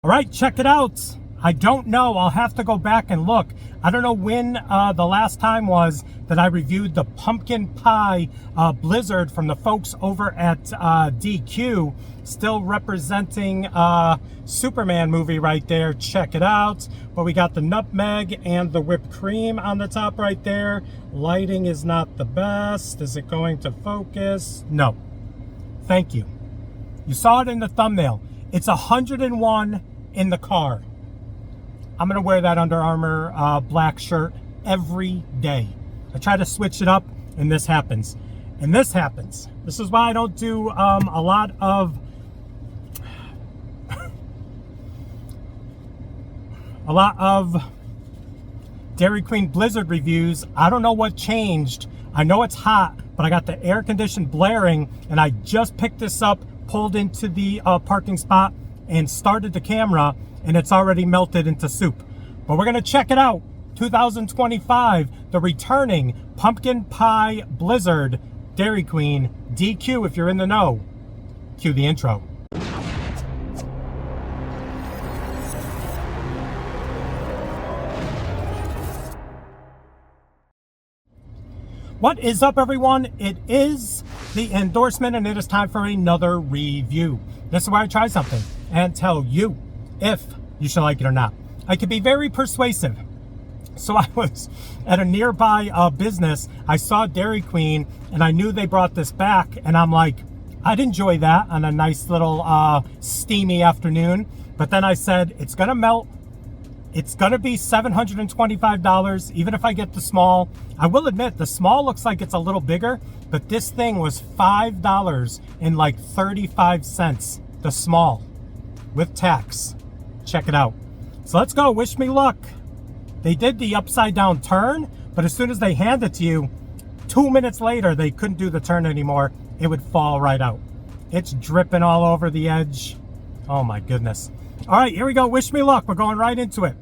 All right, check it out. I don't know. I'll have to go back and look. I don't know when the last time was that I reviewed the pumpkin pie blizzard from the folks over at DQ. Still representing Superman movie right there. Check it out. But we got the nutmeg and the whipped cream on the top right there. Lighting is not the best. Is it going to focus? No. Thank you. You saw it in the thumbnail. It's 101 in the car. I'm going to wear that Under Armour black shirt every day. I try to switch it up, and this happens. And this happens. This is why I don't do a lot of Dairy Queen Blizzard reviews. I don't know what changed. I know it's hot, but I got the air conditioned blaring, and I just picked this up, pulled into the parking spot, and started the camera, and it's already melted into soup. But we're gonna check it out. 2025, the returning pumpkin pie blizzard Dairy Queen DQ. If you're in the know, cue the intro. What is up, everyone? It is the endorsement, and it is time for another review. This is where I try something and tell you if you should like it or not. I can be very persuasive. So I was at a nearby business. I saw Dairy Queen, and I knew they brought this back, and I'm like, I'd enjoy that on a nice little steamy afternoon. But then I said, it's gonna melt. It's gonna be $725, even if I get the small. I will admit, the small looks like it's a little bigger, but this thing was $5 and like 35 cents, the small, with tax. Check it out. So let's go, wish me luck. They did the upside down turn, but as soon as they hand it to you, 2 minutes later, they couldn't do the turn anymore. It would fall right out. It's dripping all over the edge. Oh my goodness. All right, here we go. Wish me luck. We're going right into it.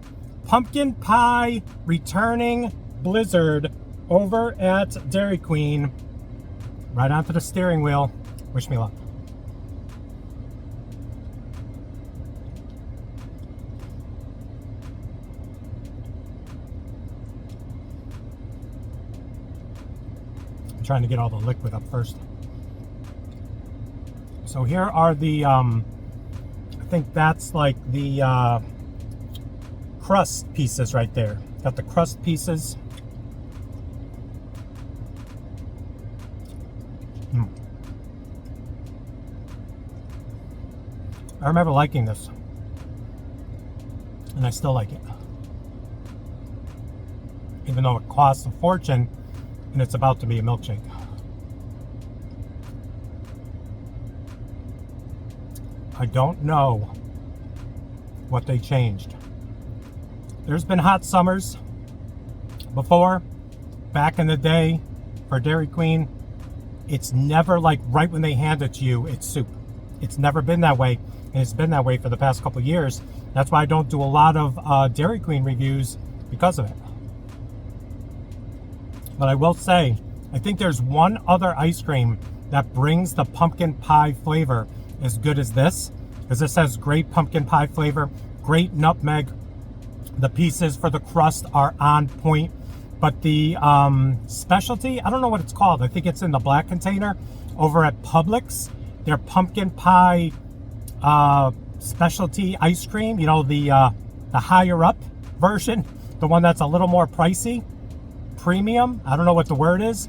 Pumpkin pie returning blizzard over at Dairy Queen. Right onto the steering wheel. Wish me luck. I'm trying to get all the liquid up first. So here are the I think that's like the crust pieces right there. Got the crust pieces. I remember liking this, and I still like it, even though it costs a fortune and it's about to be a milkshake. I don't know what they changed. There's been hot summers before, back in the day, for Dairy Queen. It's never like right when they hand it to you, it's soup. It's never been that way, and it's been that way for the past couple years. That's why I don't do a lot of Dairy Queen reviews, because of it. But I will say, I think there's one other ice cream that brings the pumpkin pie flavor as good as this, because this has great pumpkin pie flavor, great nutmeg. The pieces for the crust are on point, but the specialty, I don't know what it's called. I think it's in the black container over at Publix. Their pumpkin pie specialty ice cream, you know, the higher up version, the one that's a little more pricey, premium, I don't know what the word is.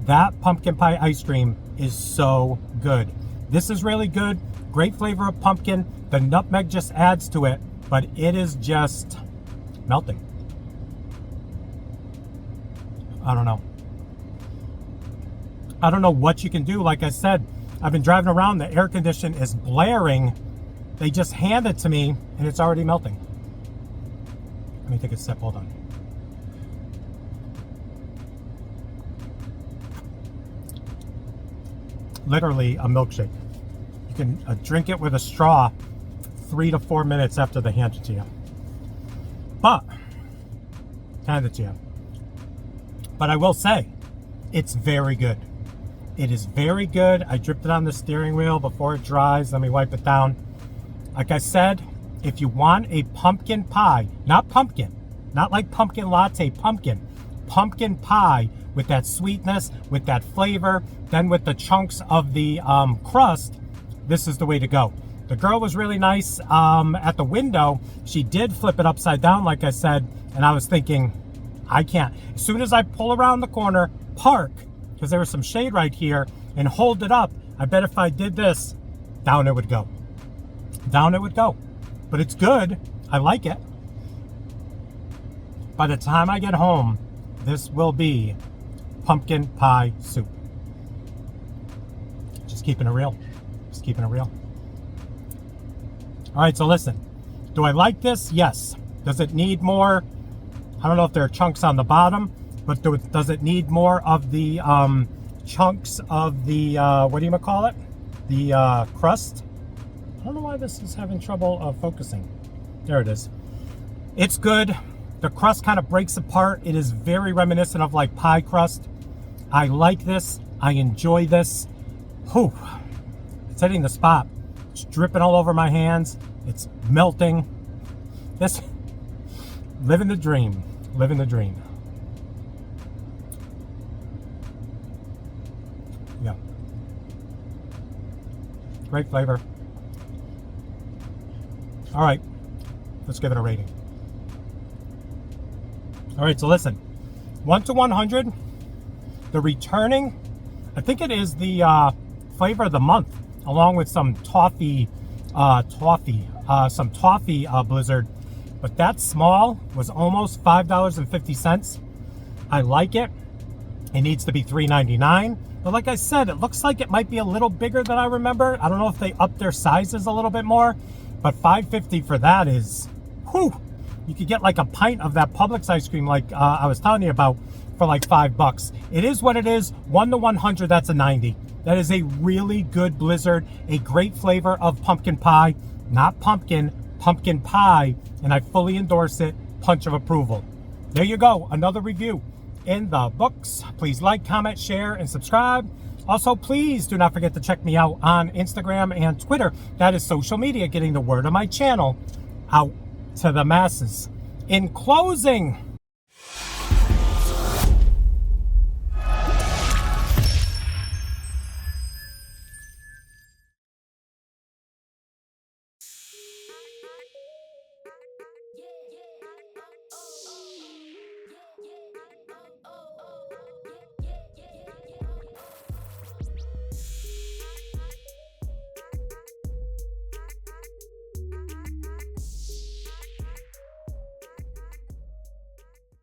That pumpkin pie ice cream is so good. This is really good. Great flavor of pumpkin. The nutmeg just adds to it, but it is just melting. I don't know. I don't know what you can do. Like I said, I've been driving around. The air condition is blaring. They just hand it to me, and it's already melting. Let me take a sip. Hold on. Literally a milkshake. You can drink it with a straw 3 to 4 minutes after they hand it to you. But, hand it to you. But I will say, it's very good. It is very good. I dripped it on the steering wheel before it dries. Let me wipe it down. Like I said, if you want a pumpkin pie, not pumpkin, not like pumpkin latte, pumpkin pie with that sweetness, with that flavor, then with the chunks of the crust, this is the way to go. The girl was really nice at the window. She did flip it upside down, like I said, and I was thinking, I can't. As soon as I pull around the corner, park, because there was some shade right here, and hold it up, I bet if I did this, down it would go. Down it would go. But it's good. I like it. By the time I get home, this will be pumpkin pie soup. Just keeping it real. Just keeping it real. All right, so listen. Do I like this? Yes. Does it need more? I don't know if there are chunks on the bottom, but does it need more of the chunks of the, what do you call it? The crust? I don't know why this is having trouble focusing. There it is. It's good. The crust kind of breaks apart. It is very reminiscent of like pie crust. I like this. I enjoy this. Whew. It's hitting the spot. It's dripping all over my hands. It's melting. This, living the dream. Living the dream. Yeah. Great flavor. All right, let's give it a rating. All right, so listen, 1 to 100, the returning, I think it is the flavor of the month, along with some toffee blizzard. But that small was almost $5.50. I like it. It needs to be $3.99. But like I said, it looks like it might be a little bigger than I remember. I don't know if they upped their sizes a little bit more. But $5.50 for that is, whew. You could get like a pint of that Publix ice cream like I was telling you about for like $5. It is what it is. 1 to 100, that's a 90. That is a really good blizzard. A great flavor of pumpkin pie. Not pumpkin, pumpkin pie. And I fully endorse it. Punch of approval. There you go. Another review in the books. Please like, comment, share, and subscribe. Also, please do not forget to check me out on Instagram and Twitter. That is social media, getting the word of my channel out to the masses. In closing,